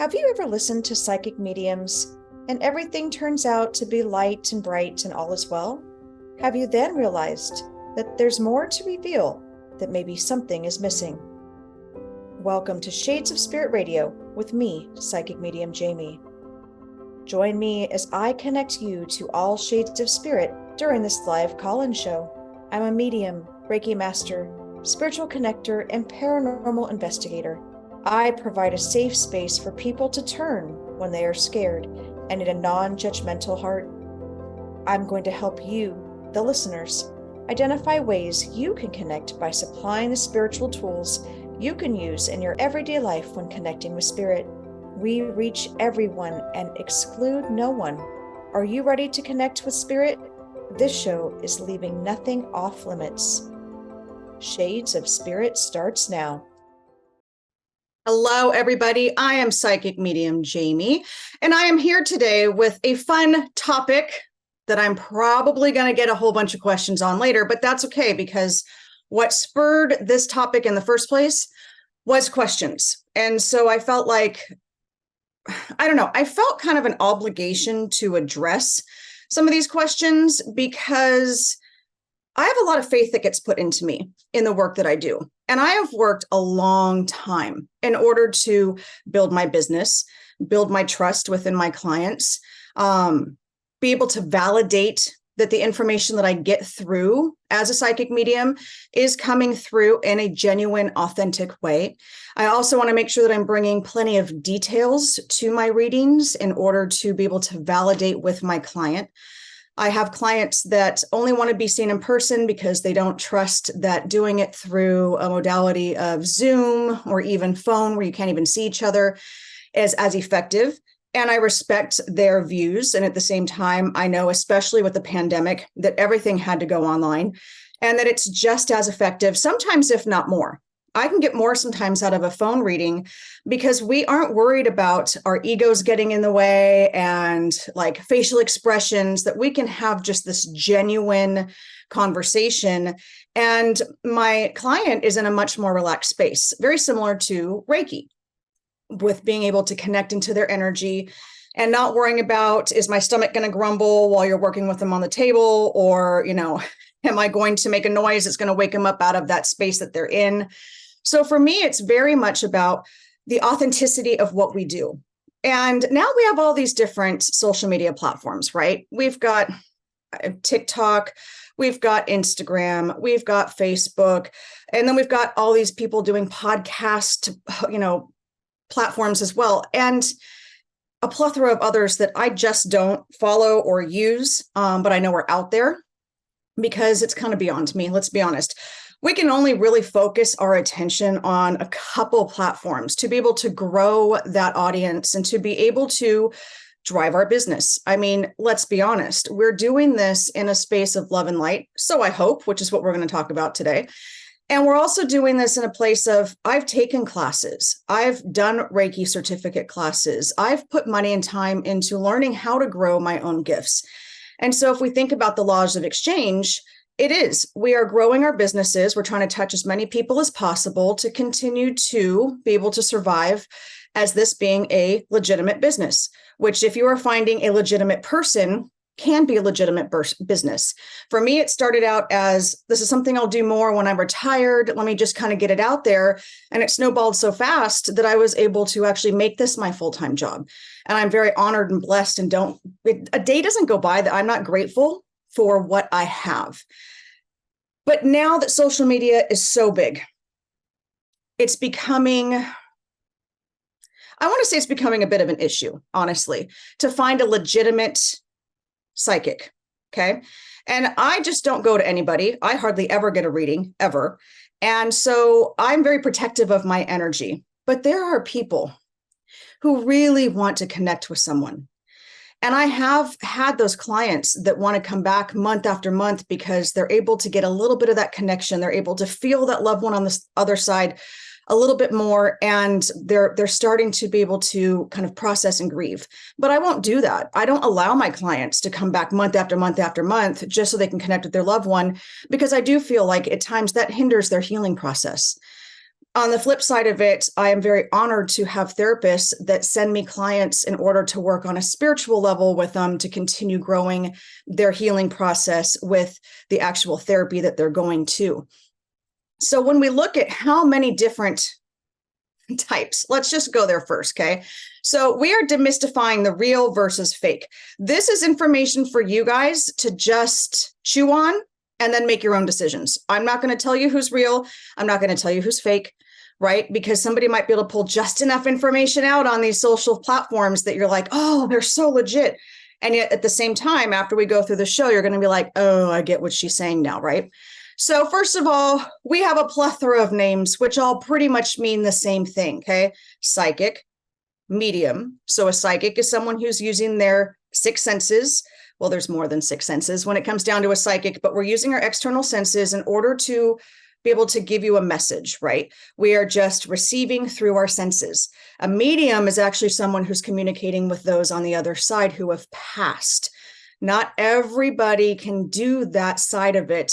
Have you ever listened to psychic mediums and everything turns out to be light and bright and all is well? Have you then realized that there's more to reveal, that maybe something is missing? Welcome to Shades of Spirit Radio with me, Psychic Medium Jaime. Join me as I connect you to all shades of spirit during this live call-in show. I'm a medium, Reiki master, spiritual connector, and paranormal investigator. I provide a safe space for people to turn when they are scared and in a non-judgmental heart. I'm going to help you, the listeners, identify ways you can connect by supplying the spiritual tools you can use in your everyday life when connecting with spirit. We reach everyone and exclude no one. Are you ready to connect with spirit? This show is leaving nothing off limits. Shades of Spirit starts now. Hello, everybody. I am Psychic Medium Jaime, and I am here today with a fun topic that I'm probably going to get a whole bunch of questions on later, but that's okay because what spurred this topic in the first place was questions. And so I felt like, I felt kind of an obligation to address some of these questions because I have a lot of faith that gets put into me in the work that I do. And I have worked a long time in order to build my business, build my trust within my clients, be able to validate that the information that I get through as a psychic medium is coming through in a genuine, authentic way. I also want to make sure that I'm bringing plenty of details to my readings in order to be able to validate with my client. I have clients that only want to be seen in person because they don't trust that doing it through a modality of Zoom or even phone where you can't even see each other is as effective. And I respect their views. And at the same time, I know, especially with the pandemic, that everything had to go online and that it's just as effective, sometimes if not more. I can get more sometimes out of a phone reading because we aren't worried about our egos getting in the way and like facial expressions, that we can have just this genuine conversation. And my client is in a much more relaxed space, very similar to Reiki, with being able to connect into their energy and not worrying about, is my stomach going to grumble while you're working with them on the table? Or, am I going to make a noise that's going to wake them up out of that space that they're in? So for me, it's very much about the authenticity of what we do. And now we have all these different social media platforms, right? We've got TikTok, we've got Instagram, we've got Facebook, and then we've got all these people doing podcast, platforms as well. And a plethora of others that I just don't follow or use, but I know are out there because it's kind of beyond me. Let's be honest. We can only really focus our attention on a couple platforms to be able to grow that audience and to be able to drive our business. I mean, let's be honest, we're doing this in a space of love and light. So I hope, which is what we're going to talk about today. And we're also doing this in a place of, I've taken classes, I've done Reiki certificate classes, I've put money and time into learning how to grow my own gifts. And so if we think about the laws of exchange, it is. We are growing our businesses. We're trying to touch as many people as possible to continue to be able to survive as this being a legitimate business, which if you are finding a legitimate person can be a legitimate business. For me, it started out as, this is something I'll do more when I'm retired. Let me just kind of get it out there. And it snowballed so fast that I was able to actually make this my full-time job. And I'm very honored and blessed, and a day doesn't go by that I'm not grateful for what I have. But now that social media is so big, it's becoming a bit of an issue, honestly, to find a legitimate psychic. Okay. And I just don't go to anybody. I hardly ever get a reading ever. And so I'm very protective of my energy, but there are people who really want to connect with someone. And I have had those clients that want to come back month after month because they're able to get a little bit of that connection. They're able to feel that loved one on the other side a little bit more, and they're starting to be able to kind of process and grieve. But I won't do that. I don't allow my clients to come back month after month after month just so they can connect with their loved one, because I do feel like at times that hinders their healing process. On the flip side of it, I am very honored to have therapists that send me clients in order to work on a spiritual level with them to continue growing their healing process with the actual therapy that they're going to. So when we look at how many different types, let's just go there first, okay? So we are demystifying the real versus fake. This is information for you guys to just chew on and then make your own decisions. I'm not going to tell you who's real. I'm not going to tell you who's fake, right? Because somebody might be able to pull just enough information out on these social platforms that you're like, oh, they're so legit. And yet at the same time, after we go through the show, you're going to be like, oh, I get what she's saying now, right? So first of all, we have a plethora of names, which all pretty much mean the same thing, okay? Psychic, medium. So a psychic is someone who's using their six senses. Well, there's more than six senses when it comes down to a psychic, but we're using our external senses in order to be able to give you a message, right? We are just receiving through our senses. A medium is actually someone who's communicating with those on the other side who have passed. Not everybody can do that side of it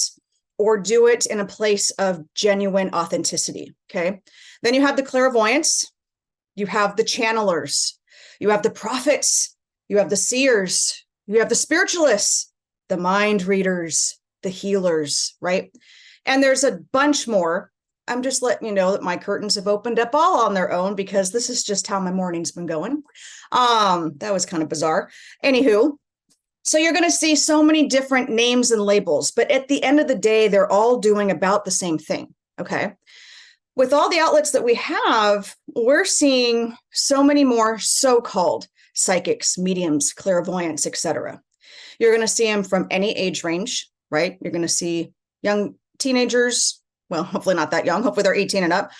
or do it in a place of genuine authenticity, okay? Then you have the clairvoyants, you have the channelers, you have the prophets, you have the seers, you have the spiritualists, the mind readers, the healers, right? And there's a bunch more. I'm just letting you know that my curtains have opened up all on their own because this is just how my morning's been going. That was kind of bizarre. Anywho, so you're going to see so many different names and labels, but at the end of the day, they're all doing about the same thing, okay? With all the outlets that we have, we're seeing so many more so-called psychics, mediums, clairvoyants, etc. You're going to see them from any age range, right? You're going to see young teenagers, well, hopefully not that young, hopefully they're 18 and up,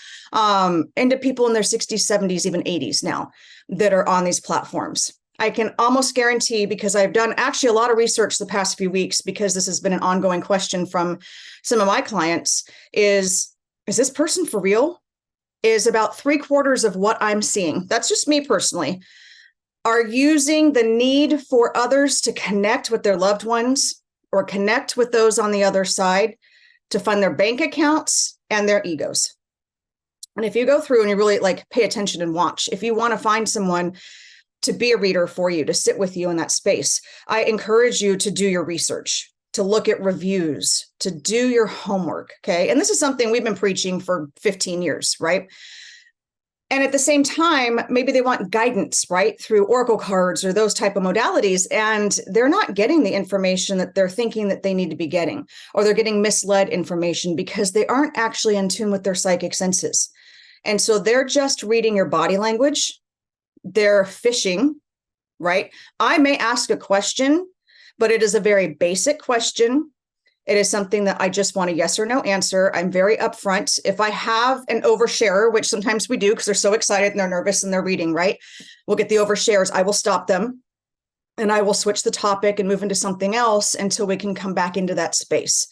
into people in their 60s, 70s, even 80s now that are on these platforms. I can almost guarantee, because I've done actually a lot of research the past few weeks, because this has been an ongoing question from some of my clients, is this person for real? Is about 3/4 of what I'm seeing, that's just me personally, are using the need for others to connect with their loved ones or connect with those on the other side to fund their bank accounts and their egos. And if you go through and you really like pay attention and watch, if you want to find someone to be a reader for you, to sit with you in that space, I encourage you to do your research, to look at reviews, to do your homework, okay? And this is something we've been preaching for 15 years, right? And at the same time, maybe they want guidance, right? Through oracle cards or those type of modalities, and they're not getting the information that they're thinking that they need to be getting, or they're getting misled information because they aren't actually in tune with their psychic senses. And so they're just reading your body language. They're fishing, right? I may ask a question, but it is a very basic question. It is something that I just want a yes or no answer. I'm very upfront. If I have an oversharer, which sometimes we do because they're so excited and they're nervous and they're reading, right? We'll get the overshares. I will stop them and I will switch the topic and move into something else until we can come back into that space.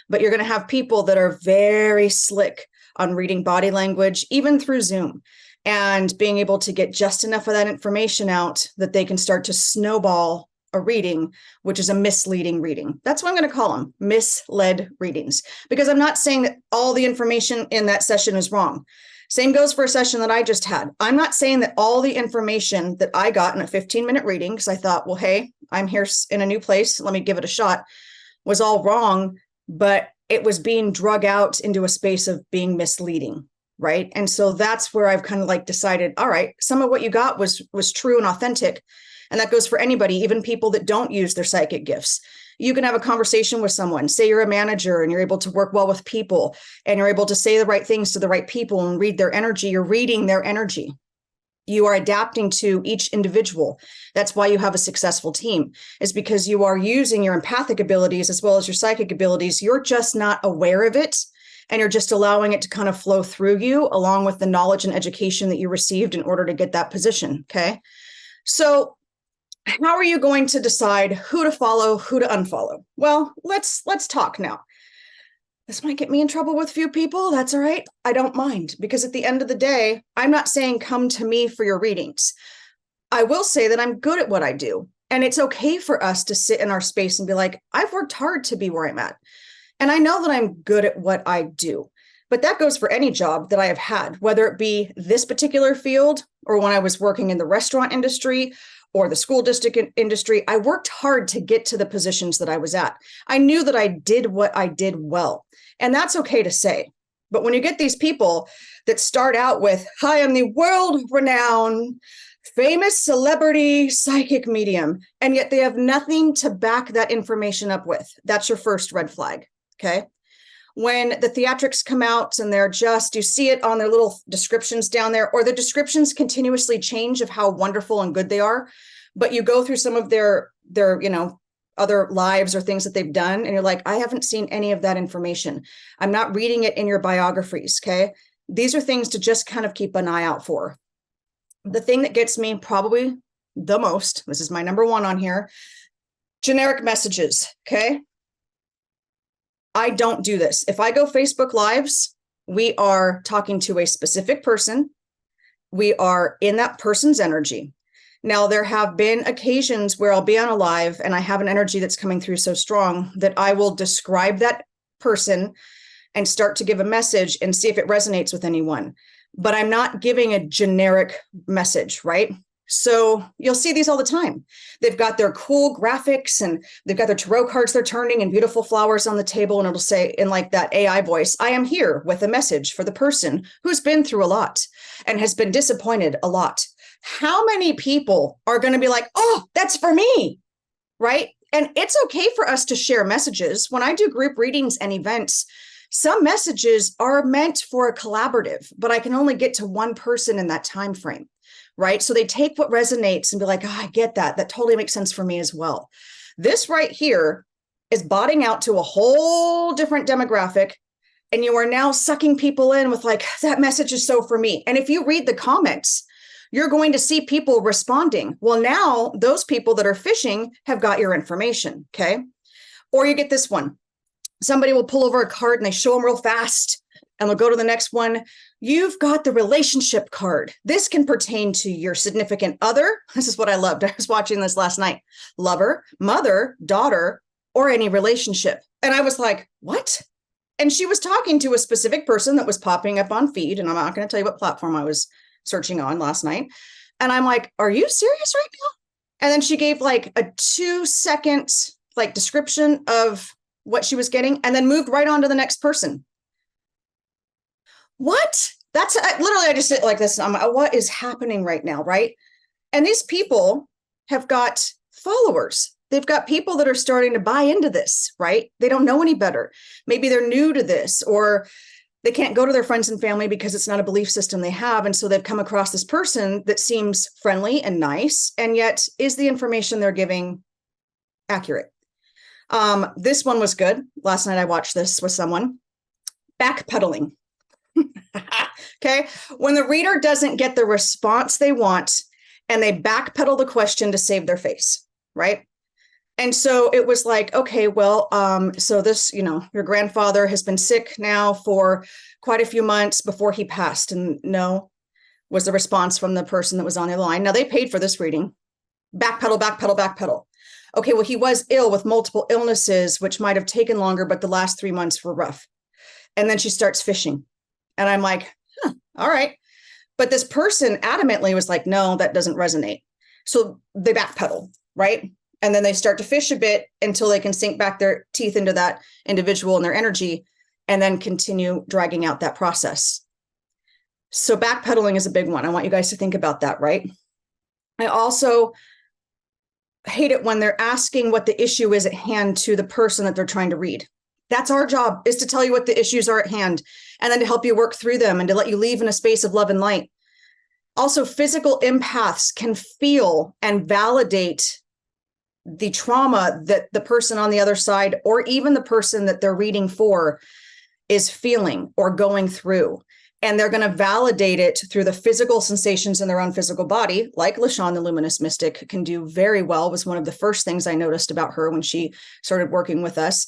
But you're going to have people that are very slick on reading body language, even through Zoom, and being able to get just enough of that information out that they can start to snowball a reading, which is a misleading reading. That's what I'm going to call them, misled readings, because I'm not saying that all the information in that session is wrong. Same goes for a session that I just had. I'm not saying that all the information that I got in a 15-minute reading, because I thought, well, hey, I'm here in a new place, let me give it a shot, was all wrong, but it was being drug out into a space of being misleading. Right. And so that's where I've kind of like decided, all right, some of what you got was true and authentic. And that goes for anybody, even people that don't use their psychic gifts. You can have a conversation with someone, say you're a manager and you're able to work well with people and you're able to say the right things to the right people and read their energy. You're reading their energy. You are adapting to each individual. That's why you have a successful team, is because you are using your empathic abilities as well as your psychic abilities. You're just not aware of it. And you're just allowing it to kind of flow through you along with the knowledge and education that you received in order to get that position. Okay. So how are you going to decide who to follow, who to unfollow? Well, let's talk now. This might get me in trouble with a few people. That's all right. I don't mind, because at the end of the day, I'm not saying come to me for your readings. I will say that I'm good at what I do. And it's okay for us to sit in our space and be like, I've worked hard to be where I'm at. And I know that I'm good at what I do. But that goes for any job that I have had, whether it be this particular field or when I was working in the restaurant industry or the school district industry. I worked hard to get to the positions that I was at. I knew that I did what I did well. And that's okay to say. But when you get these people that start out with, "Hi, I'm the world-renowned, famous celebrity psychic medium," and yet they have nothing to back that information up with, that's your first red flag, okay? When the theatrics come out and they're just, you see it on their little descriptions down there, or the descriptions continuously change of how wonderful and good they are, but you go through some of their other lives or things that they've done, and you're like, I haven't seen any of that information. I'm not reading it in your biographies, okay? These are things to just kind of keep an eye out for. The thing that gets me probably the most, this is my number one on here, generic messages, okay? I don't do this. If I go Facebook Lives, we are talking to a specific person. We are in that person's energy. Now, there have been occasions where I'll be on a live and I have an energy that's coming through so strong that I will describe that person and start to give a message and see if it resonates with anyone. But I'm not giving a generic message, right? So you'll see these all the time. They've got their cool graphics and they've got their tarot cards they're turning and beautiful flowers on the table. And it'll say in like that AI voice, I am here with a message for the person who's been through a lot and has been disappointed a lot. How many people are going to be like, oh, that's for me, right? And it's okay for us to share messages. When I do group readings and events, some messages are meant for a collaborative, but I can only get to one person in that time frame. Right? So they take what resonates and be like, oh, I get that. That totally makes sense for me as well. This right here is botting out to a whole different demographic. And you are now sucking people in with like, that message is so for me. And if you read the comments, you're going to see people responding. Well, now those people that are fishing have got your information. Okay. Or you get this one. Somebody will pull over a card and they show them real fast. And we'll go to the next one. You've got the relationship card. This can pertain to your significant other. This is what I loved. I was watching this last night. Lover, mother, daughter, or any relationship. And I was like, what? And she was talking to a specific person that was popping up on feed. And I'm not going to tell you what platform I was searching on last night. And I'm like, are you serious right now? And then she gave like a 2-second like description of what she was getting and then moved right on to the next person. What? That's literally, I just sit like this. I'm like, what is happening right now? Right. And these people have got followers. They've got people that are starting to buy into this, right? They don't know any better. Maybe they're new to this, or they can't go to their friends and family because it's not a belief system they have. And so they've come across this person that seems friendly and nice. And yet, is the information they're giving accurate? This one was good. Last night I watched this with someone. Backpedaling. Okay. When the reader doesn't get the response they want and they backpedal the question to save their face, right? And so it was like, okay, well, so this, your grandfather has been sick now for quite a few months before he passed. And no, was the response from the person that was on the line. Now they paid for this reading. Backpedal, backpedal, backpedal. Okay, well, he was ill with multiple illnesses, which might have taken longer, but the last 3 months were rough. And then she starts fishing. And I'm like, all right. But this person adamantly was like, no, that doesn't resonate. So they backpedal, right? And then they start to fish a bit until they can sink back their teeth into that individual and their energy, and then continue dragging out that process. So backpedaling is a big one. I want you guys to think about that, right? I also hate it when they're asking what the issue is at hand to the person that they're trying to read. That's our job, is to tell you what the issues are at hand and then to help you work through them and to let you leave in a space of love and light. Also, physical empaths can feel and validate the trauma that the person on the other side, or even the person that they're reading for, is feeling or going through. And they're going to validate it through the physical sensations in their own physical body, like LaShawn, the luminous mystic, can do very well. Was one of the first things I noticed about her when she started working with us,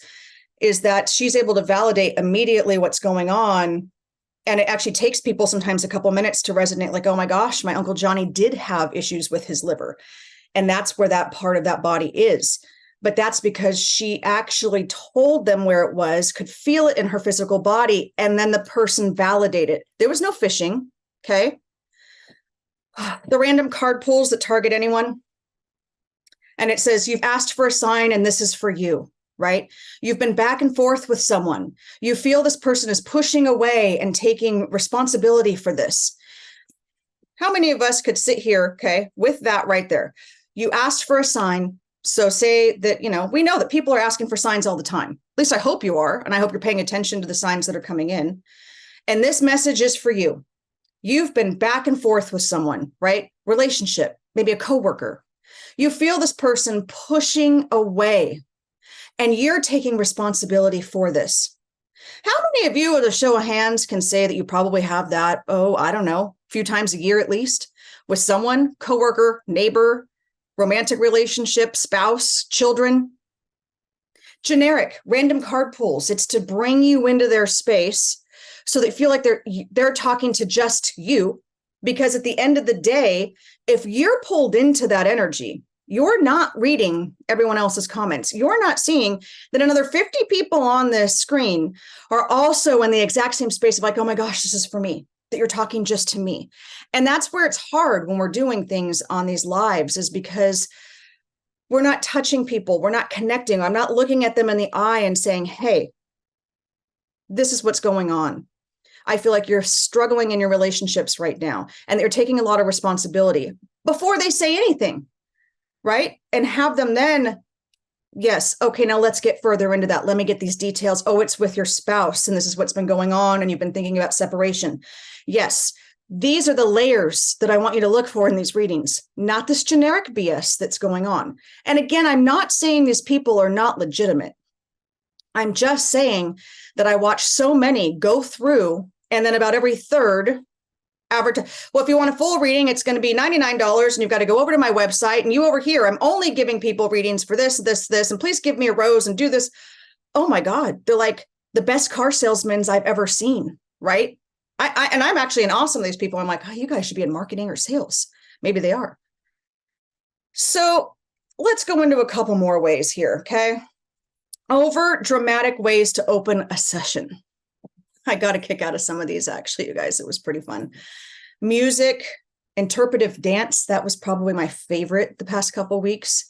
is that she's able to validate immediately what's going on. And it actually takes people sometimes a couple minutes to resonate, like, oh my gosh, my Uncle Johnny did have issues with his liver. And that's where that part of that body is. but that's because she actually told them where it was, could feel it in her physical body, and then the person validated. There was no fishing, okay? The random card pulls that target anyone. And it says, you've asked for a sign and this is for you, right? You've been back and forth with someone. You feel this person is pushing away and taking responsibility for this. How many of us could sit here, okay, with that right there? You asked for a sign. So say that, we know that people are asking for signs all the time. At least I hope you are. And I hope you're paying attention to the signs that are coming in. And this message is for you. You've been back and forth with someone, right? Relationship, maybe a coworker. You feel this person pushing away and you're taking responsibility for this. How many of you with a show of hands can say that you probably have that, I don't know, a few times a year at least with someone, coworker, neighbor, romantic relationship, spouse, children? Generic, random card pulls. It's to bring you into their space so they feel like they're talking to just you. Because at the end of the day, if you're pulled into that energy, you're not reading everyone else's comments. You're not seeing that another 50 people on this screen are also in the exact same space of like, oh my gosh, this is for me, that you're talking just to me. And that's where it's hard when we're doing things on these lives, is because we're not touching people. We're not connecting. I'm not looking at them in the eye and saying, hey, this is what's going on. I feel like you're struggling in your relationships right now, and they're taking a lot of responsibility before they say anything, right? And have them then, yes, okay, now let's get further into that. Let me get these details. Oh, it's with your spouse, and this is what's been going on, and you've been thinking about separation. Yes, these are the layers that I want you to look for in these readings, not this generic BS that's going on. And again, I'm not saying these people are not legitimate. I'm just saying that I watch so many go through, and then about every third advertise. Well, if you want a full reading, it's going to be $99, and you've got to go over to my website. And you over here, I'm only giving people readings for this, and please give me a rose and do this. Oh my God, they're like the best car salesmen I've ever seen, right? And I'm actually an awesome of these people. I'm like, oh, you guys should be in marketing or sales. Maybe they are. So let's go into a couple more ways here, okay? Over dramatic ways to open a session. I got a kick out of some of these, actually, you guys. It was pretty fun. Music, interpretive dance. That was probably my favorite the past couple of weeks.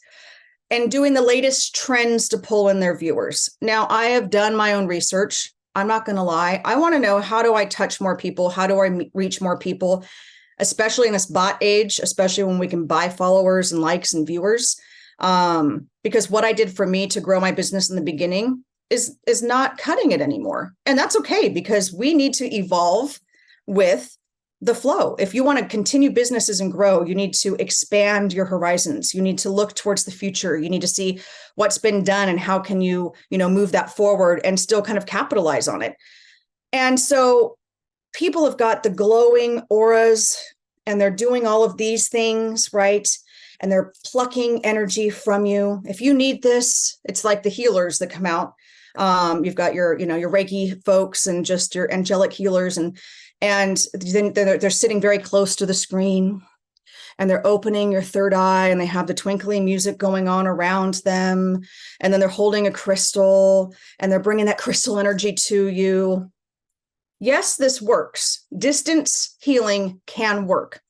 And doing the latest trends to pull in their viewers. Now, I have done my own research. I'm not going to lie. I want to know, how do I touch more people? How do I reach more people, especially in this bot age, especially when we can buy followers and likes and viewers? Because what I did for me to grow my business in the beginning is not cutting it anymore. And that's okay, because we need to evolve with the flow. If you want to continue businesses and grow, you need to expand your horizons. You need to look towards the future. You need to see what's been done and how can you, move that forward and still kind of capitalize on it. And so people have got the glowing auras and they're doing all of these things, right? And they're plucking energy from you. If you need this, it's like the healers that come out. You've got your Reiki folks and just your angelic healers, and then they're sitting very close to the screen, and they're opening your third eye, and they have the twinkling music going on around them, and then they're holding a crystal, and they're bringing that crystal energy to you. Yes, this works. Distance healing can work.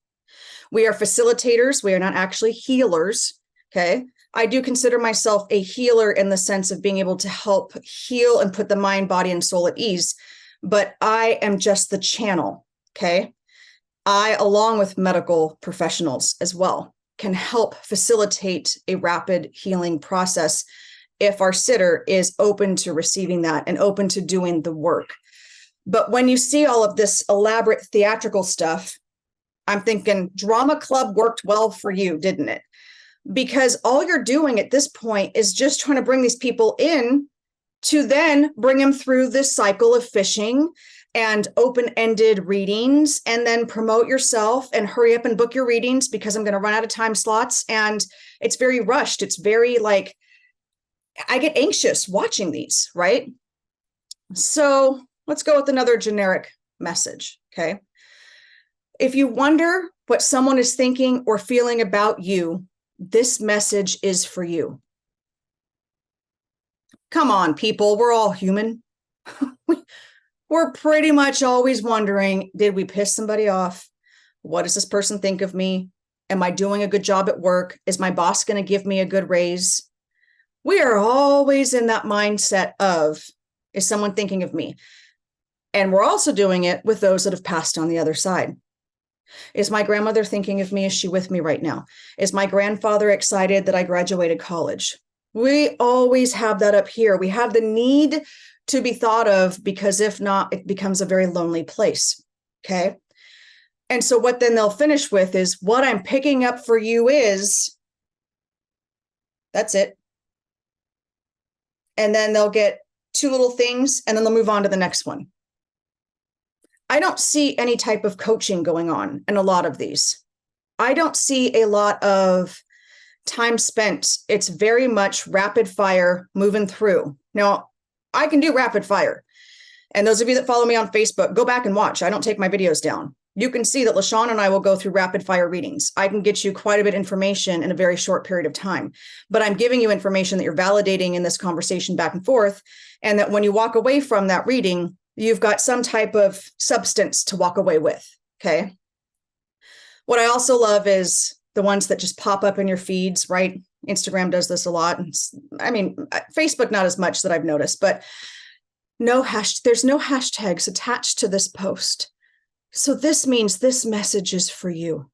We are facilitators. We are not actually healers. Okay. I do consider myself a healer in the sense of being able to help heal and put the mind, body, and soul at ease. But I am just the channel. Okay. I, along with medical professionals as well, can help facilitate a rapid healing process if our sitter is open to receiving that and open to doing the work. But when you see all of this elaborate theatrical stuff, I'm thinking drama club worked well for you, didn't it? Because all you're doing at this point is just trying to bring these people in to then bring them through this cycle of fishing and open-ended readings, and then promote yourself and hurry up and book your readings because I'm going to run out of time slots. And it's very rushed. It's very like, I get anxious watching these, right? So let's go with another generic message, okay? If you wonder what someone is thinking or feeling about you, this message is for you. Come on, people, we're all human. We're pretty much always wondering, did we piss somebody off? What does this person think of me? Am I doing a good job at work? Is my boss going to give me a good raise? We are always in that mindset of, is someone thinking of me? And we're also doing it with those that have passed on the other side. Is my grandmother thinking of me? Is she with me right now? Is my grandfather excited that I graduated college? We always have that up here. We have the need to be thought of, because if not, it becomes a very lonely place. Okay. And so what then they'll finish with is, what I'm picking up for you is, that's it. And then they'll get two little things and then they'll move on to the next one. I don't see any type of coaching going on in a lot of these. I don't see a lot of time spent. It's very much rapid fire moving through. Now, I can do rapid fire. And those of you that follow me on Facebook, go back and watch. I don't take my videos down. You can see that LaShawn and I will go through rapid fire readings. I can get you quite a bit of information in a very short period of time, but I'm giving you information that you're validating in this conversation back and forth. And that when you walk away from that reading, you've got some type of substance to walk away with. Okay. What I also love is the ones that just pop up in your feeds, right? Instagram does this a lot. I mean, Facebook, not as much that I've noticed, but there's no hashtags attached to this post. So this means this message is for you.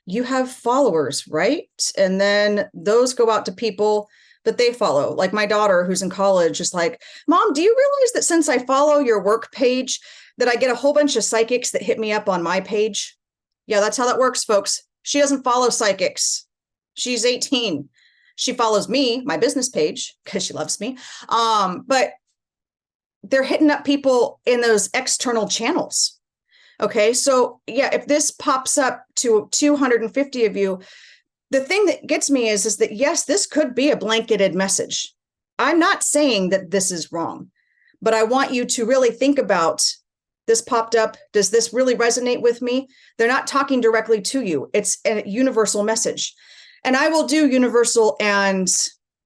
You have followers, right? And then those go out to people that they follow. Like my daughter who's in college is like, Mom, do you realize that since I follow your work page, that I get a whole bunch of psychics that hit me up on my page? Yeah, that's how that works, folks. She doesn't follow psychics. She's 18. She follows me, my business page, because she loves me. But they're hitting up people in those external channels. Okay, so yeah, if this pops up to 250 of you, the thing that gets me is that yes, this could be a blanketed message. I'm not saying that this is wrong, but I want you to really think about, this popped up. Does this really resonate with me? They're not talking directly to you. It's a universal message. And I will do universal and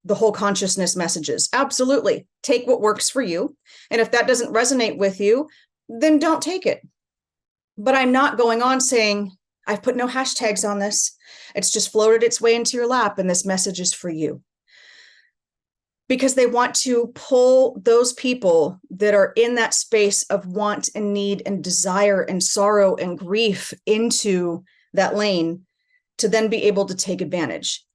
the whole consciousness messages. Absolutely. Take what works for you. And if that doesn't resonate with you, then don't take it. But I'm not going on saying, I've put no hashtags on this. It's just floated its way into your lap and this message is for you. Because they want to pull those people that are in that space of want and need and desire and sorrow and grief into that lane to then be able to take advantage.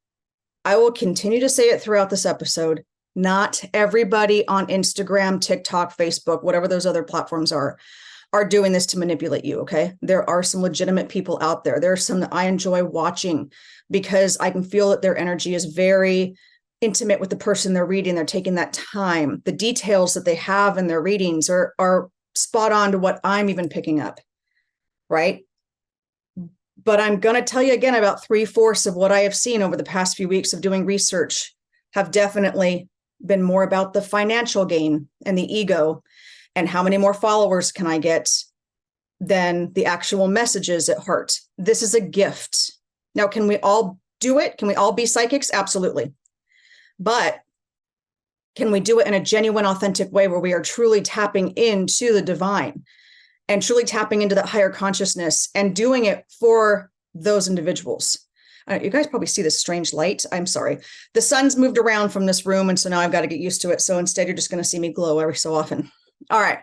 I will continue to say it throughout this episode. Not everybody on Instagram, TikTok, Facebook, whatever those other platforms are doing this to manipulate you, okay? There are some legitimate people out there. There are some that I enjoy watching because I can feel that their energy is very intimate with the person they're reading. They're taking that time. The details that they have in their readings are spot on to what I'm even picking up, right? But I'm going to tell you again, about 3/4 of what I have seen over the past few weeks of doing research have definitely been more about the financial gain and the ego and how many more followers can I get than the actual messages at heart. This is a gift. Now, can we all do it? Can we all be psychics? Absolutely. But can we do it in a genuine, authentic way where we are truly tapping into the divine and truly tapping into that higher consciousness and doing it for those individuals? You guys probably see this strange light. I'm sorry. The sun's moved around from this room, and so now I've got to get used to it. So instead, you're just going to see me glow every so often. All right.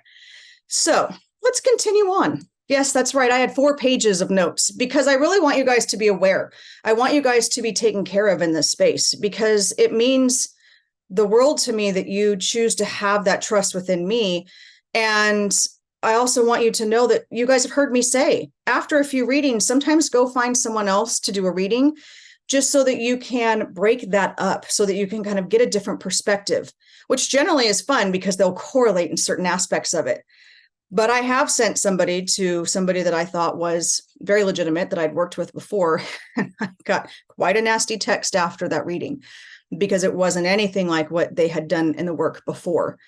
So let's continue on. Yes, that's right. I had 4 pages of notes because I really want you guys to be aware. I want you guys to be taken care of in this space because it means the world to me that you choose to have that trust within me. And I also want you to know that you guys have heard me say, after a few readings, sometimes go find someone else to do a reading just so that you can break that up, so that you can kind of get a different perspective, which generally is fun because they'll correlate in certain aspects of it. But I have sent somebody to somebody that I thought was very legitimate that I'd worked with before. And I got quite a nasty text after that reading because it wasn't anything like what they had done in the work before.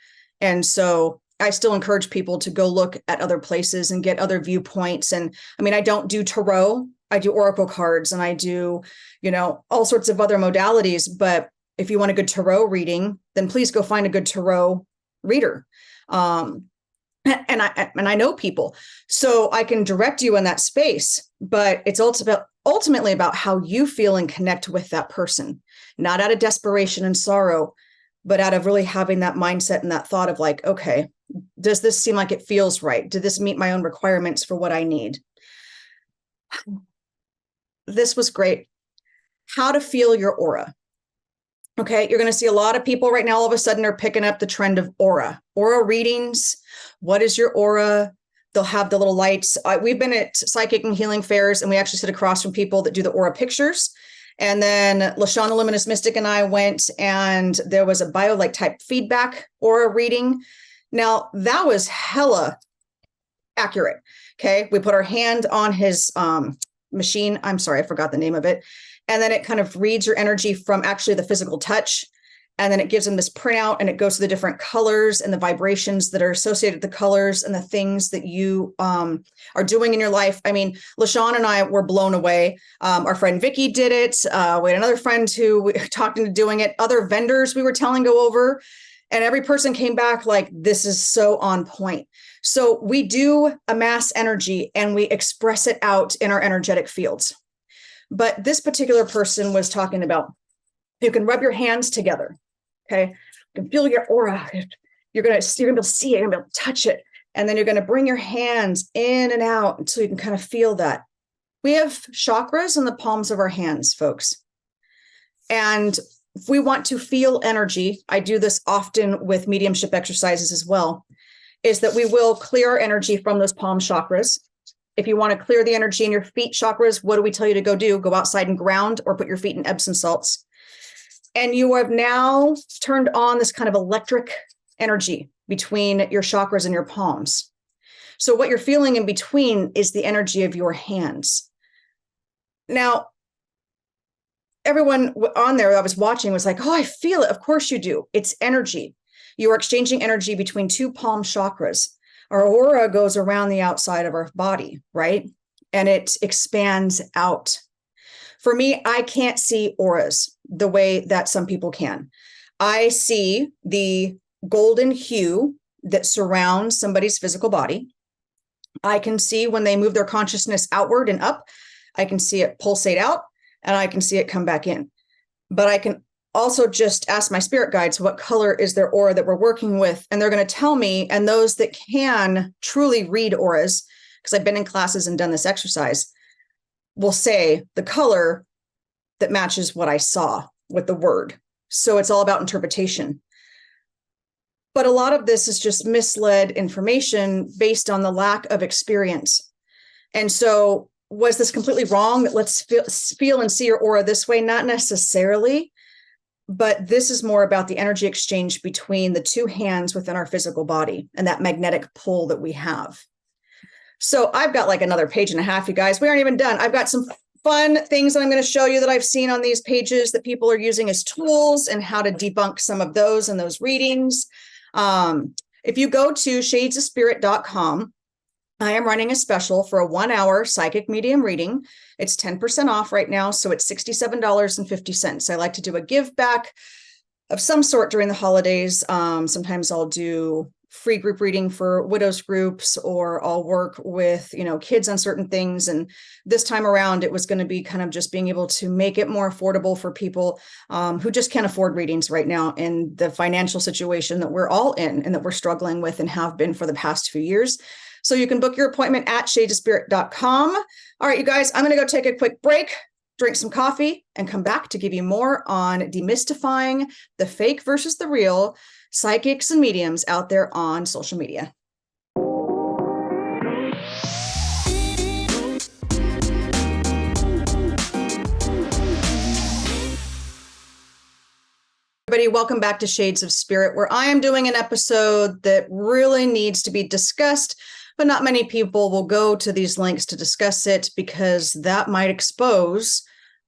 And so I still encourage people to go look at other places and get other viewpoints. And I mean, I don't do tarot. I do oracle cards and I do, all sorts of other modalities, but if you want a good tarot reading, then please go find a good tarot reader. And I know people, so I can direct you in that space, but it's ultimately about how you feel and connect with that person, not out of desperation and sorrow, but out of really having that mindset and that thought of like, okay, does this seem like it feels right? Did this meet my own requirements for what I need? This was great. How to feel your aura. Okay, you're going to see a lot of people right now all of a sudden are picking up the trend of aura readings. What is your aura? They'll have the little lights. We've been at psychic and healing fairs, and we actually sit across from people that do the aura pictures. And then LaShawn, the Luminous Mystic, and I went, and there was a bio-like type feedback aura reading. Now, that was hella accurate. Okay, we put our hand on his machine. I'm sorry, I forgot the name of it. And then it kind of reads your energy from actually the physical touch. And then it gives them this printout, and it goes to the different colors and the vibrations that are associated with the colors and the things that you are doing in your life. I mean, LaShawn and I were blown away. Our friend Vicky did it. We had another friend who we talked into doing it. Other vendors we were telling go over, and every person came back like, this is so on point. So we do amass energy and we express it out in our energetic fields. But this particular person was talking about, you can rub your hands together. Okay, you can feel your aura. You're gonna see it, you're gonna be able to touch it, and then you're gonna bring your hands in and out until you can kind of feel that. We have chakras in the palms of our hands, folks, and if we want to feel energy, I do this often with mediumship exercises as well, is that we will clear our energy from those palm chakras. If you want to clear the energy in your feet chakras, what do we tell you to go do? Go outside and ground, or put your feet in Epsom salts. And you have now turned on this kind of electric energy between your chakras and your palms. So what you're feeling in between is the energy of your hands. Now, everyone on there that I was watching was like, oh, I feel it. Of course you do. It's energy. You are exchanging energy between two palm chakras. Our aura goes around the outside of our body, right? And it expands out. For me, I can't see auras the way that some people can. I see the golden hue that surrounds somebody's physical body. I can see when they move their consciousness outward and up. I can see it pulsate out, and I can see it come back in. But I can also just ask my spirit guides, what color is their aura that we're working with? And they're going to tell me, and those that can truly read auras, because I've been in classes and done this exercise, will say the color that matches what I saw with the word. So it's all about interpretation. But a lot of this is just misled information based on the lack of experience. And so was this completely wrong that let's feel and see your aura this way? Not necessarily, but this is more about the energy exchange between the two hands within our physical body and that magnetic pull that we have. So I've got like another page and a half, you guys. We aren't even done. I've got some fun things that I'm going to show you that I've seen on these pages that people are using as tools, and how to debunk some of those and those readings. If you go to shadesofspirit.com, I am running a special for a 1-hour psychic medium reading. It's 10% off right now, so it's $67.50. I like to do a give back of some sort during the holidays. Sometimes I'll do free group reading for widows groups, or I'll work with, kids on certain things. And this time around, it was going to be kind of just being able to make it more affordable for people who just can't afford readings right now in the financial situation that we're all in and that we're struggling with and have been for the past few years. So you can book your appointment at shadesofspirit.com. All right, you guys, I'm going to go take a quick break, drink some coffee, and come back to give you more on demystifying the fake versus the real psychics and mediums out there on social media. Everybody, welcome back to Shades of Spirit, where I am doing an episode that really needs to be discussed, but not many people will go to these links to discuss it, because that might expose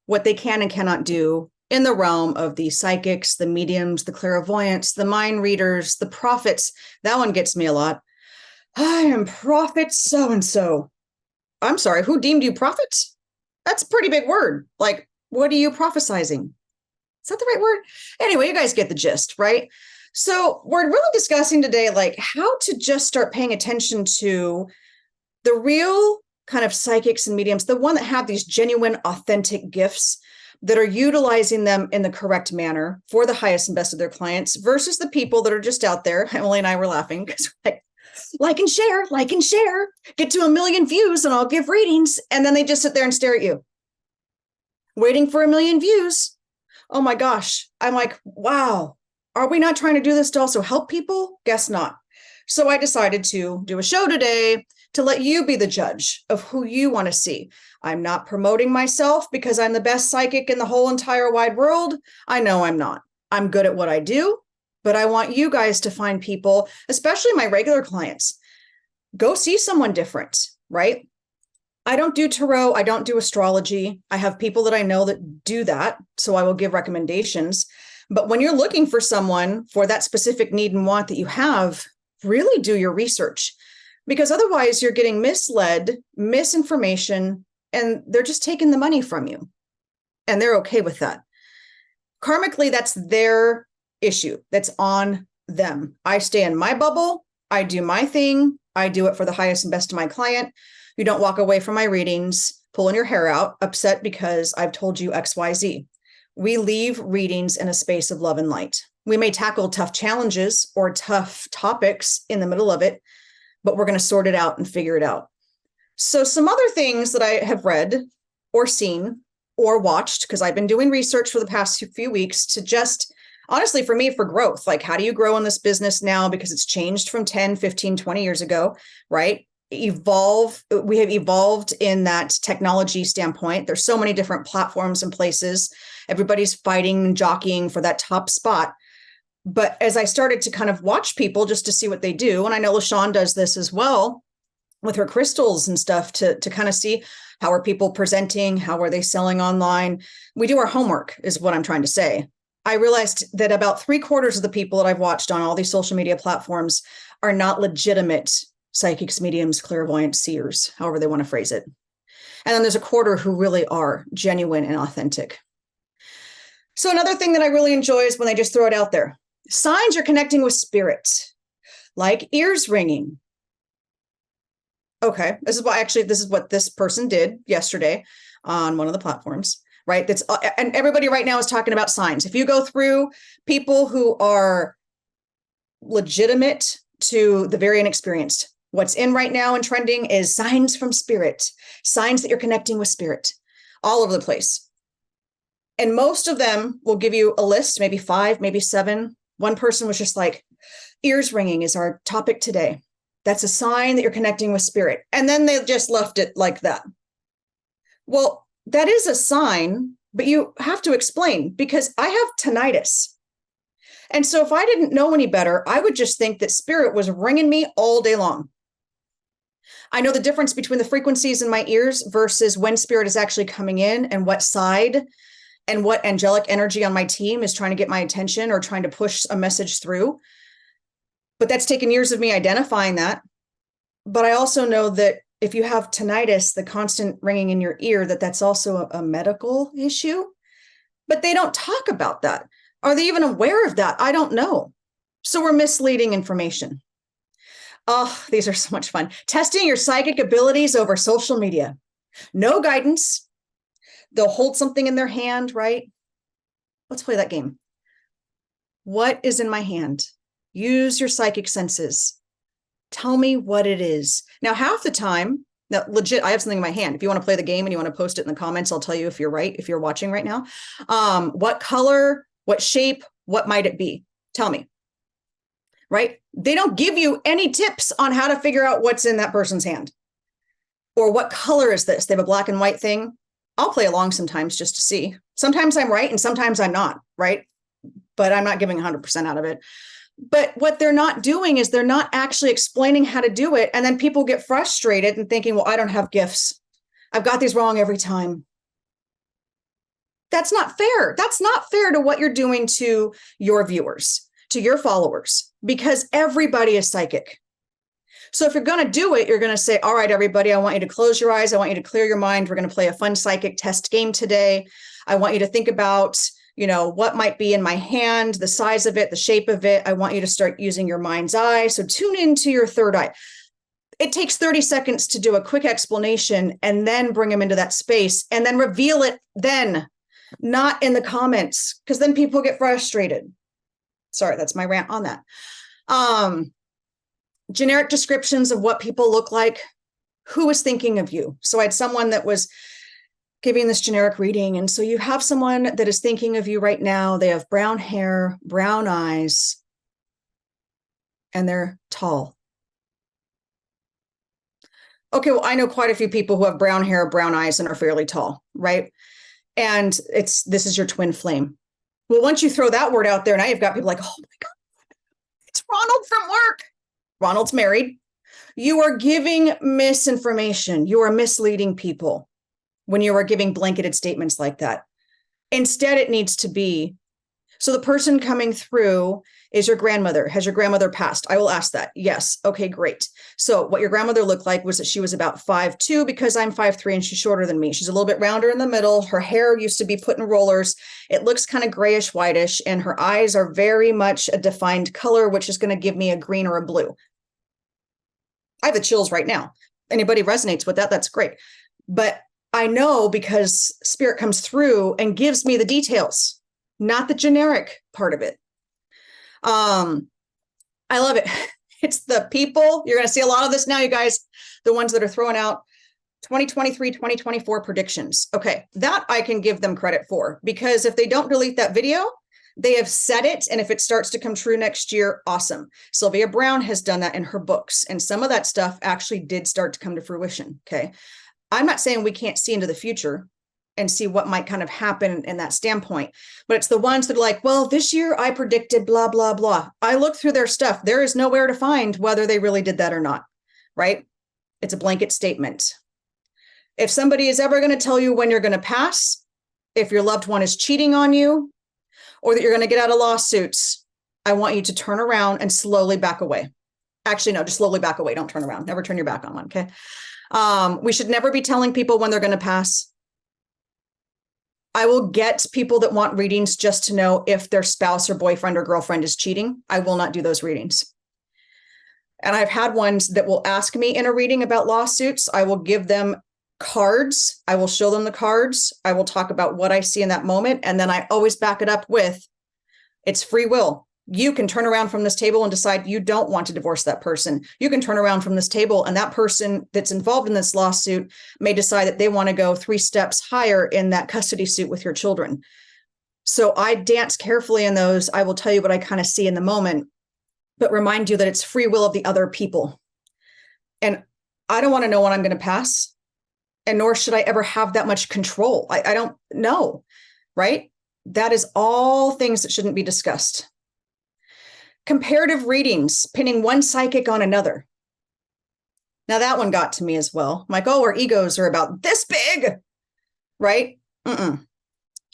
what they can and cannot do in the realm of the psychics, the mediums, the clairvoyants, the mind readers, the prophets. That one gets me a lot. I am prophet so-and-so. I'm sorry, who deemed you prophets? That's a pretty big word. Like, what are you prophesizing? Is that the right word? Anyway, you guys get the gist, right? So we're really discussing today, like how to just start paying attention to the real kind of psychics and mediums, the one that have these genuine, authentic gifts that are utilizing them in the correct manner for the highest and best of their clients versus the people that are just out there. Emily and I were laughing because like and share, get to 1 million views and I'll give readings. And then they just sit there and stare at you, waiting for 1 million views. Oh my gosh. I'm like, wow. Are we not trying to do this to also help people? Guess not. So I decided to do a show today to let you be the judge of who you want to see. I'm not promoting myself because I'm the best psychic in the whole entire wide world. I know I'm not. I'm good at what I do, but I want you guys to find people, especially my regular clients. Go see someone different, right? I don't do tarot. I don't do astrology. I have people that I know that do that, so I will give recommendations. But when you're looking for someone for that specific need and want that you have, really do your research, because otherwise you're getting misled, misinformation, and they're just taking the money from you. And they're okay with that. Karmically, that's their issue. That's on them. I stay in my bubble. I do my thing. I do it for the highest and best of my client. You don't walk away from my readings, pulling your hair out, upset because I've told you X, Y, Z. We leave readings in a space of love and light. We may tackle tough challenges or tough topics in the middle of it, but we're going to sort it out and figure it out. So some other things that I have read or seen or watched, because I've been doing research for the past few weeks to just, honestly, for me, for growth, like how do you grow in this business now? Because it's changed from 10, 15, 20 years ago, right? We have evolved in that technology standpoint. There's so many different platforms and places. Everybody's fighting and jockeying for that top spot. But as I started to kind of watch people just to see what they do, and I know LaShawn does this as well with her crystals and stuff to kind of see how are people presenting, how are they selling online. We do our homework is what I'm trying to say. I realized that about 3/4 of the people that I've watched on all these social media platforms are not legitimate psychics, mediums, clairvoyant, seers, however they want to phrase it. And then there's 1/4 who really are genuine and authentic. So another thing that I really enjoy is when they just throw it out there. Signs you're connecting with spirit, like ears ringing. Okay, this is what this person did yesterday on one of the platforms, right? And everybody right now is talking about signs. If you go through people who are legitimate to the very inexperienced, what's in right now and trending is signs from spirit, signs that you're connecting with spirit all over the place. And most of them will give you a list, maybe 5, maybe 7. One person was just like, ears ringing is our topic today. That's a sign that you're connecting with spirit. And then they just left it like that. Well, that is a sign, but you have to explain, because I have tinnitus. And so if I didn't know any better, I would just think that spirit was ringing me all day long. I know the difference between the frequencies in my ears versus when spirit is actually coming in and what side and what angelic energy on my team is trying to get my attention or trying to push a message through. But that's taken years of me identifying that. But I also know that if you have tinnitus, the constant ringing in your ear, that's also a medical issue. But they don't talk about that. Are they even aware of that? I don't know. So we're misleading information. Oh, these are so much fun. Testing your psychic abilities over social media. No guidance. They'll hold something in their hand, right? Let's play that game. What is in my hand? Use your psychic senses. Tell me what it is. Now, half the time, now legit, I have something in my hand. If you want to play the game and you want to post it in the comments, I'll tell you if you're right, if you're watching right now. What color, what shape, what might it be? Tell me. Right? They don't give you any tips on how to figure out what's in that person's hand. Or what color is this? They have a black and white thing. I'll play along sometimes just to see. Sometimes I'm right and sometimes I'm not, right? But I'm not giving 100% out of it. But what they're not doing is they're not actually explaining how to do it. And then people get frustrated and thinking, well, I don't have gifts. I've got these wrong every time. That's not fair. That's not fair to what you're doing to your viewers, to your followers, because everybody is psychic. So if you're going to do it, you're going to say, all right, everybody, I want you to close your eyes. I want you to clear your mind. We're going to play a fun psychic test game today. I want you to think about, what might be in my hand, the size of it, the shape of it. I want you to start using your mind's eye. So tune into your third eye. It takes 30 seconds to do a quick explanation and then bring them into that space and then reveal it then, not in the comments, because then people get frustrated. Sorry, that's my rant on that. Generic descriptions of what people look like. Who was thinking of you? So I had someone that was giving this generic reading. And so you have someone that is thinking of you right now. They have brown hair, brown eyes, and they're tall. Okay, well, I know quite a few people who have brown hair, brown eyes, and are fairly tall, right? And this is your twin flame. Well, once you throw that word out there, now you've got people like, oh my God, it's Ronald from work. Ronald's married. You are giving misinformation. You are misleading people when you are giving blanketed statements like that. Instead, it needs to be, so the person coming through is your grandmother. Has your grandmother passed? I will ask that. Yes. Okay, great. So what your grandmother looked like was that she was about 5'2", because I'm 5'3", and she's shorter than me. She's a little bit rounder in the middle. Her hair used to be put in rollers. It looks kind of grayish, whitish, and her eyes are very much a defined color, which is going to give me a green or a blue. I have the chills right now. Anybody resonates with that, that's great. But I know because spirit comes through and gives me the details, not the generic part of it. I love it. It's the people. You're going to see a lot of this now, you guys, the ones that are throwing out 2023, 2024 predictions. Okay, that I can give them credit for, because if they don't delete that video, they have said it. And if it starts to come true next year, awesome. Sylvia Brown has done that in her books. And some of that stuff actually did start to come to fruition. Okay. I'm not saying we can't see into the future and see what might kind of happen in that standpoint, but it's the ones that are like, well, this year I predicted blah, blah, blah. I looked through their stuff. There is nowhere to find whether they really did that or not, right? It's a blanket statement. If somebody is ever going to tell you when you're going to pass, if your loved one is cheating on you, or that you're going to get out of lawsuits, I want you to turn around and slowly back away. Actually, no, just slowly back away. Don't turn around. Never turn your back on one, okay? We should never be telling people when they're going to pass. I will get people that want readings just to know if their spouse or boyfriend or girlfriend is cheating. I will not do those readings. And I've had ones that will ask me in a reading about lawsuits. I will give them cards. I will show them the cards. I will talk about what I see in that moment. And then I always back it up with, it's free will. You can turn around from this table and decide you don't want to divorce that person. You can turn around from this table and that person that's involved in this lawsuit may decide that they want to go 3 steps higher in that custody suit with your children. So I dance carefully in those. I will tell you what I kind of see in the moment, but remind you that it's free will of the other people. And I don't want to know when I'm going to pass. And nor should I ever have that much control. I don't know, right? That is all things that shouldn't be discussed. Comparative readings, pinning one psychic on another. Now that one got to me as well. I'm like, oh, our egos are about this big, right?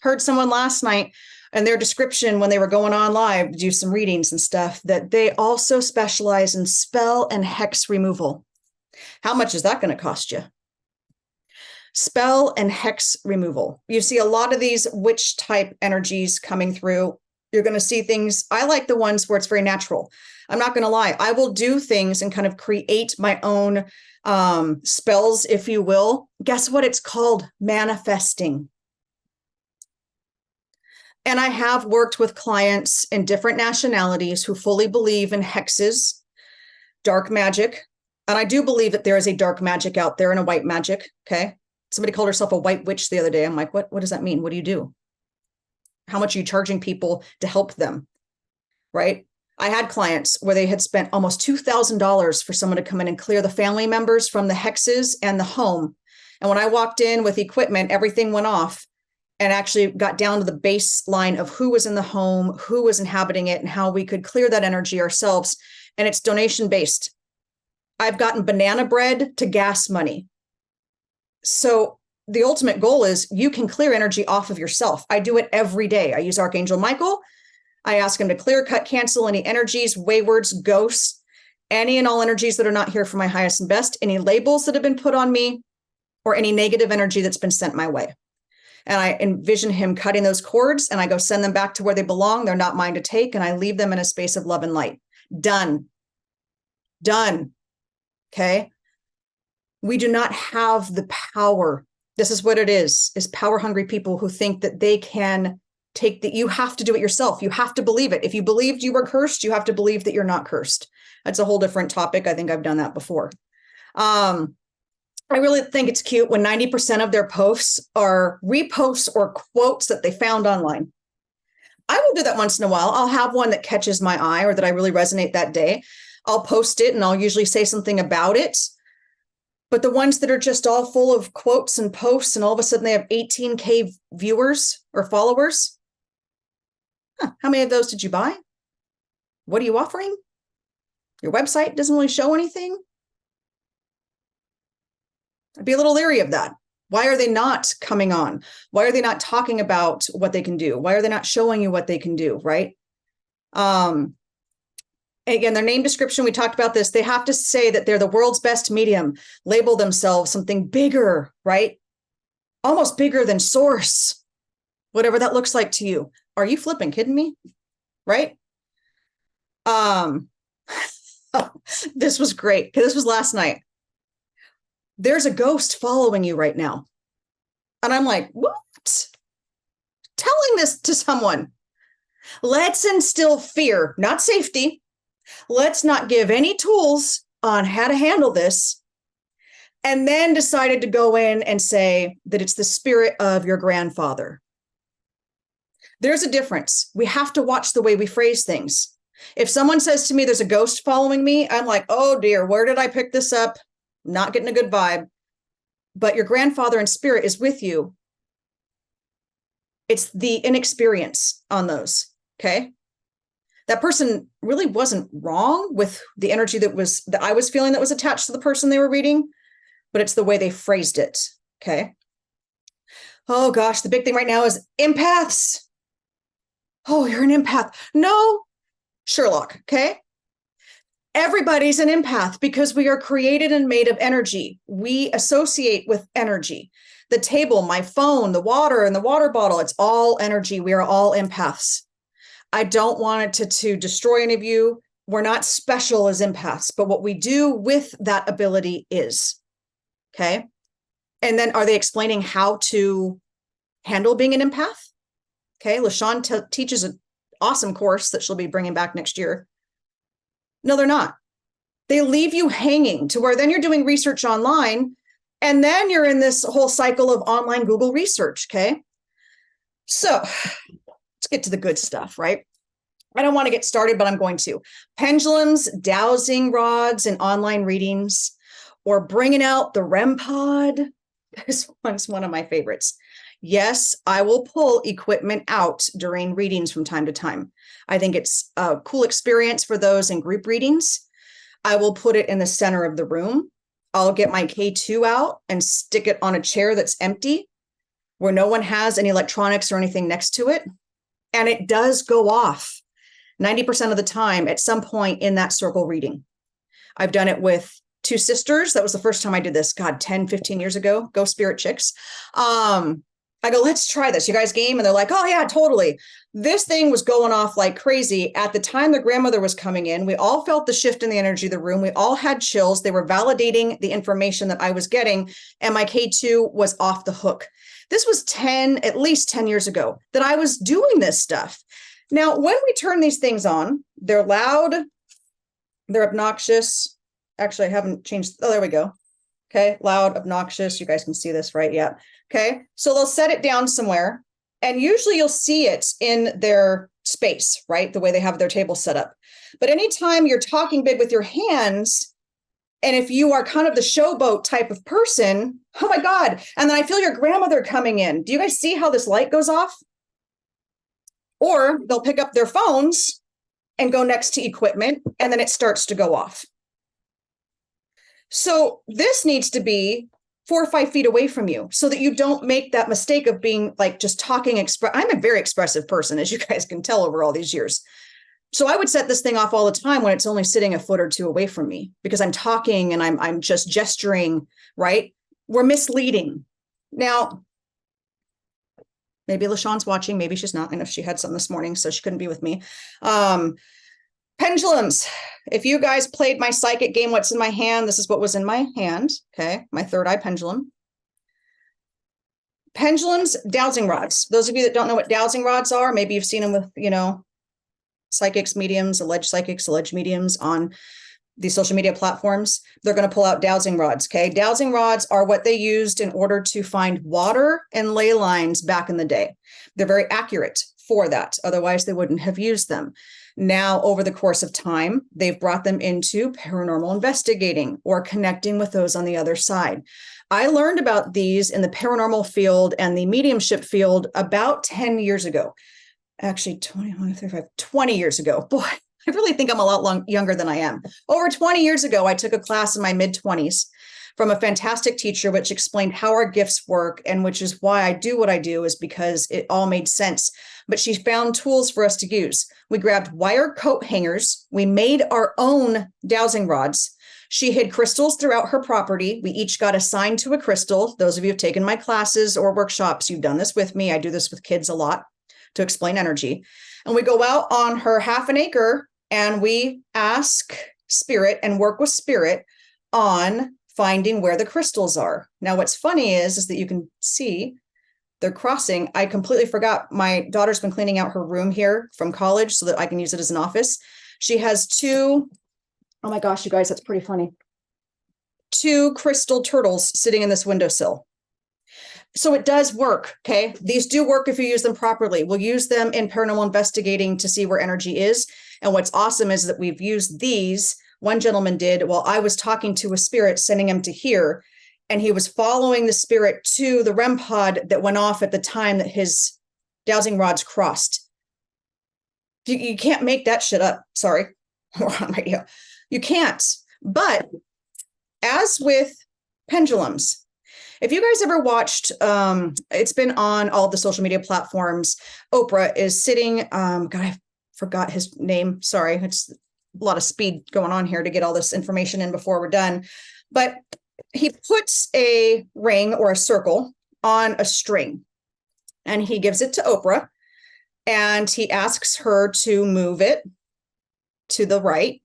Heard someone last night and their description when they were going on live to do some readings and stuff, that they also specialize in spell and hex removal. How much is that going to cost you? Spell and hex removal. You see a lot of these witch type energies coming through. You're going to see things. I like the ones where it's very natural. I'm not going to lie. I will do things and kind of create my own spells, if you will. Guess what it's called? Manifesting. And I have worked with clients in different nationalities who fully believe in hexes, dark magic. And I do believe that there is a dark magic out there and a white magic. Okay. Somebody called herself a white witch the other day. I'm like, what does that mean? What do you do? How much are you charging people to help them? Right? I had clients where they had spent almost $2,000 for someone to come in and clear the family members from the hexes and the home. And when I walked in with equipment, everything went off and actually got down to the baseline of who was in the home, who was inhabiting it, and how we could clear that energy ourselves. And it's donation based. I've gotten banana bread to gas money. So the ultimate goal is you can clear energy off of yourself. I do it every day. I use Archangel Michael. I ask him to clear, cut, cancel any energies, waywards, ghosts, any and all energies that are not here for my highest and best, any labels that have been put on me, or any negative energy that's been sent my way. And I envision him cutting those cords, and I go send them back to where they belong. They're not mine to take. And I leave them in a space of love and light. Done. Okay. We do not have the power. This is what it is power hungry people who think that they can take that. You have to do it yourself. You have to believe it. If you believed you were cursed, you have to believe that you're not cursed. That's a whole different topic. I think I've done that before. I really think it's cute when 90% of their posts are reposts or quotes that they found online. I will do that once in a while. I'll have one that catches my eye or that I really resonate that day. I'll post it and I'll usually say something about it. But the ones that are just all full of quotes and posts and all of a sudden they have 18K viewers or followers. How many of those did you buy? What are you offering? Your website doesn't really show anything. I'd be a little leery of that. Why are they not coming on? Why are they not talking about what they can do? Why are they not showing you what they can do, right? Again, their name description, we talked about this. They have to say that they're the world's best medium, label themselves something bigger, right? Almost bigger than source, whatever that looks like to you. Are you flipping kidding me? Right? This was great. This was last night. There's a ghost following you right now. And I'm like, what? Telling this to someone. Let's instill fear, not safety. Let's not give any tools on how to handle this. And then decided to go in and say that it's the spirit of your grandfather. There's a difference. We have to watch the way we phrase things. If someone says to me, there's a ghost following me, I'm like, oh dear, where did I pick this up? Not getting a good vibe. But your grandfather in spirit is with you. It's the inexperience on those. Okay. That person really wasn't wrong with the energy that I was feeling that was attached to the person they were reading, but it's the way they phrased it. Okay. Oh gosh, the big thing right now is empaths. Oh, you're an empath. No, Sherlock. Okay. Everybody's an empath because we are created and made of energy. We associate with energy. The table, my phone, the water, and the water bottle, it's all energy. We are all empaths. I don't want it to destroy any of you. We're not special as empaths, but what we do with that ability is, okay? And then are they explaining how to handle being an empath? Okay, LaShawn teaches an awesome course that she'll be bringing back next year. No, they're not. They leave you hanging to where then you're doing research online and then you're in this whole cycle of online Google research, okay? So let's get to the good stuff, right? I don't want to get started, but I'm going to. Pendulums, dowsing rods, and online readings, or bringing out the REM pod. This one's one of my favorites. Yes, I will pull equipment out during readings from time to time. I think it's a cool experience for those in group readings. I will put it in the center of the room. I'll get my K2 out and stick it on a chair that's empty where no one has any electronics or anything next to it. And it does go off 90% of the time at some point in that circle reading. I've done it with two sisters. That was the first time I did this, God, 10, 15 years ago. Go Spirit Chicks. I go, let's try this. You guys game? And they're like, oh yeah, totally. This thing was going off like crazy. At the time the grandmother was coming in, we all felt the shift in the energy of the room. We all had chills. They were validating the information that I was getting. And my K2 was off the hook. This was at least 10 years ago that I was doing this stuff. Now, when we turn these things on, they're loud, they're obnoxious. Actually, I haven't changed. Oh, there we go. Okay, loud, obnoxious. You guys can see this, right? Yeah. Okay, so they'll set it down somewhere, and usually you'll see it in their space, right? The way they have their table set up. But anytime you're talking big with your hands, and if you are kind of the showboat type of person, oh my God. And then I feel your grandmother coming in. Do you guys see how this light goes off? Or they'll pick up their phones and go next to equipment, and then it starts to go off. So this needs to be 4 or 5 feet away from you so that you don't make that mistake of being like just talking. I'm a very expressive person, as you guys can tell over all these years. So I would set this thing off all the time when it's only sitting a foot or two away from me because I'm talking and I'm just gesturing, right? We're misleading. Now, Maybe LaShawn's watching, maybe she's not. I know she had some this morning, so she couldn't be with me. Pendulums. If you guys played my psychic game, what's in my hand? This is what was in my hand. Okay, my third eye pendulum. Pendulums, dowsing rods. Those of you that don't know what dowsing rods are, maybe you've seen them with, psychics, mediums, alleged mediums on these social media platforms. They're going to pull out dowsing rods. Okay, dowsing rods are what they used in order to find water and ley lines back in the day. They're very accurate for that. Otherwise, they wouldn't have used them. Now, over the course of time, they've brought them into paranormal investigating or connecting with those on the other side. I learned about these in the paranormal field and the mediumship field about 10 years ago. Actually, 20 years ago. Boy, I really think I'm a lot younger than I am. Over 20 years ago, I took a class in my mid-20s from a fantastic teacher, which explained how our gifts work, and which is why I do what I do, is because it all made sense. But she found tools for us to use. We grabbed wire coat hangers. We made our own dowsing rods. She hid crystals throughout her property. We each got assigned to a crystal. Those of you who have taken my classes or workshops, you've done this with me. I do this with kids a lot to explain energy. And we go out on her half an acre and we ask spirit and work with spirit on finding where the crystals are. Now, what's funny is that you can see they're crossing. I completely forgot. My daughter's been cleaning out her room here from college so that I can use it as an office. She has two, oh my gosh, you guys, that's pretty funny. Two crystal turtles sitting in this windowsill. So it does work, okay? These do work if you use them properly. We'll use them in paranormal investigating to see where energy is. And what's awesome is that we've used these. One gentleman did while I was talking to a spirit, sending him to here, and he was following the spirit to the REM pod that went off at the time that his dowsing rods crossed. You can't make that shit up. Sorry, we're on radio. You can't. But as with pendulums, if you guys ever watched, it's been on all the social media platforms. Oprah is sitting, God, I forgot his name. Sorry, it's a lot of speed going on here to get all this information in before we're done. But he puts a ring or a circle on a string and he gives it to Oprah and he asks her to move it to the right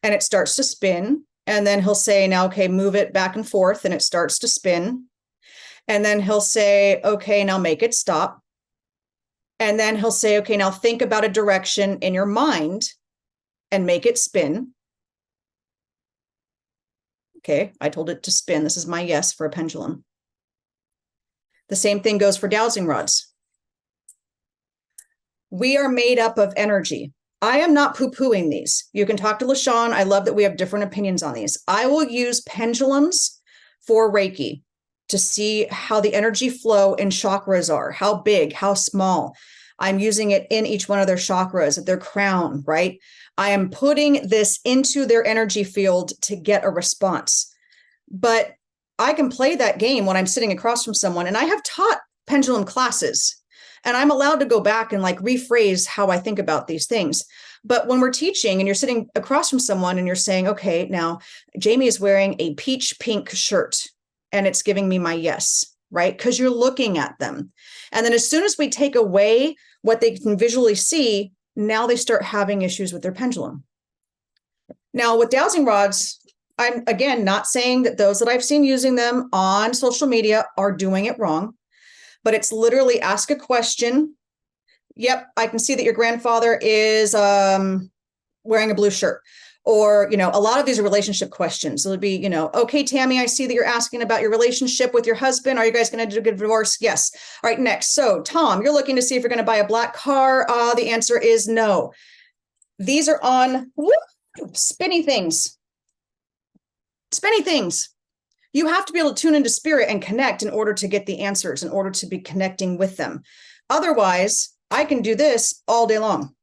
and it starts to spin. And then he'll say, now, okay, move it back and forth, and it starts to spin. And then he'll say, okay, now make it stop. And then he'll say, okay, now think about a direction in your mind and make it spin. Okay, I told it to spin. This is my yes for a pendulum. The same thing goes for dowsing rods. We are made up of energy. I am not poo-pooing these. You can talk to LaShawn. I love that we have different opinions on these. I will use pendulums for Reiki to see how the energy flow in chakras are, how big, how small. I'm using it in each one of their chakras, at their crown, right? I am putting this into their energy field to get a response. But I can play that game when I'm sitting across from someone, and I have taught pendulum classes. And I'm allowed to go back and like rephrase how I think about these things. But when we're teaching and you're sitting across from someone and you're saying, okay, now Jaime is wearing a peach pink shirt and it's giving me my yes, right? Because you're looking at them. And then as soon as we take away what they can visually see, now they start having issues with their pendulum. Now with dowsing rods, I'm again not saying that those that I've seen using them on social media are doing it wrong. But it's literally ask a question. Yep, I can see that your grandfather is wearing a blue shirt. Or, a lot of these are relationship questions. It'll be, okay, Tammy, I see that you're asking about your relationship with your husband. Are you guys going to do a divorce? Yes. All right, next. So, Tom, you're looking to see if you're going to buy a black car. The answer is no. These are on spinny things. Spinny things. You have to be able to tune into spirit and connect in order to get the answers, in order to be connecting with them. Otherwise, I can do this all day long.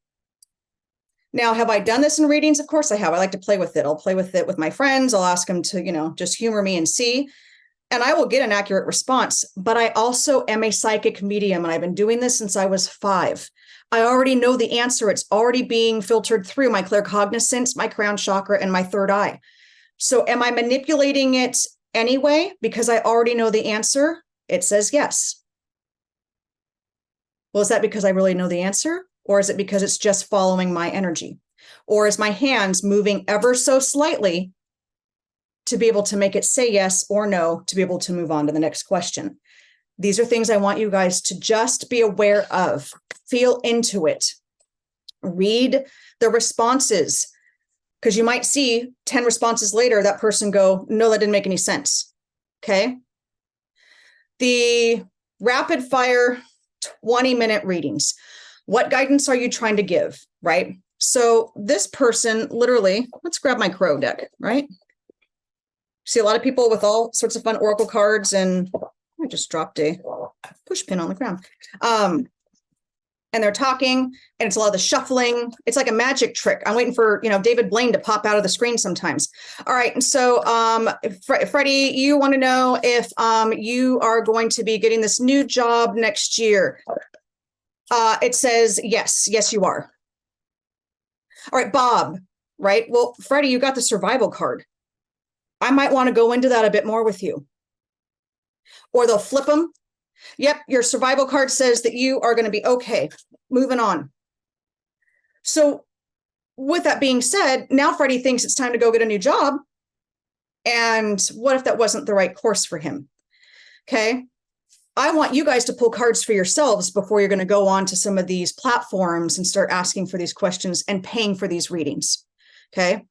Now, have I done this in readings? Of course I have. I like to play with it. I'll play with it with my friends. I'll ask them to, just humor me and see. And I will get an accurate response. But I also am a psychic medium, and I've been doing this since I was 5. I already know the answer. It's already being filtered through my claircognizance, my crown chakra, and my third eye. So am I manipulating it anyway, because I already know the answer? It says yes. Well, is that because I really know the answer? Or is it because it's just following my energy? Or is my hands moving ever so slightly to be able to make it say yes or no, to be able to move on to the next question? These are things I want you guys to just be aware of. Feel into it. Read the responses, because you might see 10 responses later, that person go, no, that didn't make any sense. Okay. The rapid fire 20-minute readings. What guidance are you trying to give, right? So this person literally, let's grab my Crow deck, right? See a lot of people with all sorts of fun Oracle cards, and I just dropped a push pin on the ground. And they're talking, and it's a lot of the shuffling. It's like a magic trick. I'm waiting for, David Blaine to pop out of the screen sometimes. All right. And so, Freddie, you want to know if you are going to be getting this new job next year. It says, yes, you are. All right, Bob, right? Well, Freddie, you got the survival card. I might want to go into that a bit more with you. Or they'll flip them. Yep, your survival card says that you are going to be okay. Moving on. So with that being said, now Freddie thinks it's time to go get a new job. And what if that wasn't the right course for him? Okay. I want you guys to pull cards for yourselves before you're going to go on to some of these platforms and start asking for these questions and paying for these readings. Okay.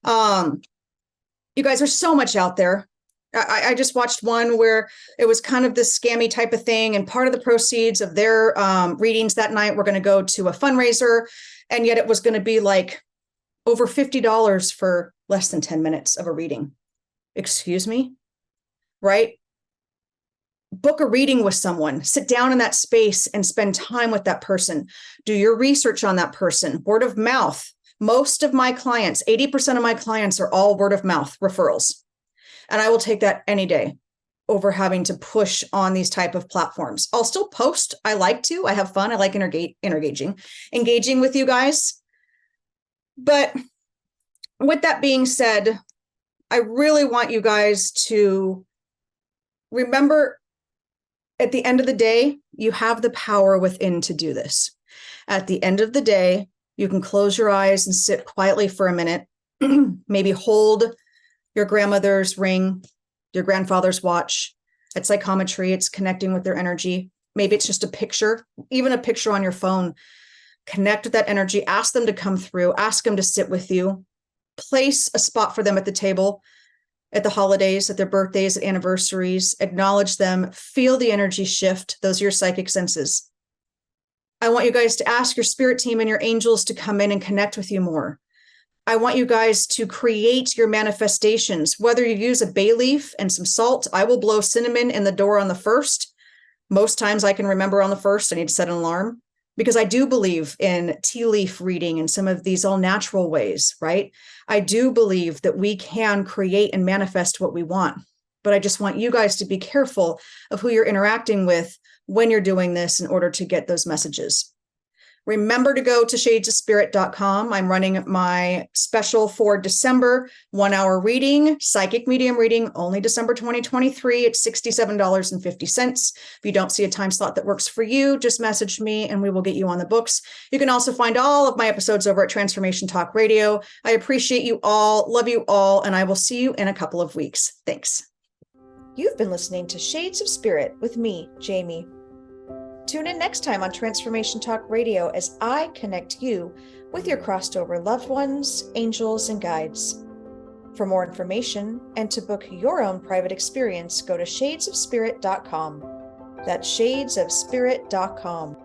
You guys, there's so much out there. I just watched one where it was kind of this scammy type of thing, and part of the proceeds of their readings that night were going to go to a fundraiser, and yet it was going to be like over $50 for less than 10 minutes of a reading. Excuse me? Right? Book a reading with someone. Sit down in that space and spend time with that person. Do your research on that person. Word of mouth. Most of my clients, 80% of my clients, are all word of mouth referrals. And I will take that any day over having to push on these type of platforms. I'll still post. I like to. I have fun. I like engaging with you guys. But with that being said, I really want you guys to remember, at the end of the day, you have the power within to do this. At the end of the day, you can close your eyes and sit quietly for a minute, maybe hold your grandmother's ring, your grandfather's watch. At psychometry, it's connecting with their energy. Maybe it's just a picture, even a picture on your phone. Connect with that energy. Ask them to come through. Ask them to sit with you. Place a spot for them at the table, at the holidays, at their birthdays, at anniversaries. Acknowledge them. Feel the energy shift. Those are your psychic senses. I want you guys to ask your spirit team and your angels to come in and connect with you more. I want you guys to create your manifestations, whether you use a bay leaf and some salt. I will blow cinnamon in the door on the 1st. Most times I can remember on the 1st, I need to set an alarm, because I do believe in tea leaf reading and some of these all natural ways, right? I do believe that we can create and manifest what we want, but I just want you guys to be careful of who you're interacting with when you're doing this in order to get those messages. Remember to go to shadesofspirit.com. I'm running my special for December 1-hour reading, psychic medium reading, only December 2023 at $67.50. If you don't see a time slot that works for you, just message me and we will get you on the books. You can also find all of my episodes over at Transformation Talk Radio. I appreciate you all, love you all, and I will see you in a couple of weeks. Thanks. You've been listening to Shades of Spirit with me, Jaime. Tune in next time on Transformation Talk Radio as I connect you with your crossed over loved ones, angels, and guides. For more information and to book your own private experience, go to shadesofspirit.com. That's shadesofspirit.com.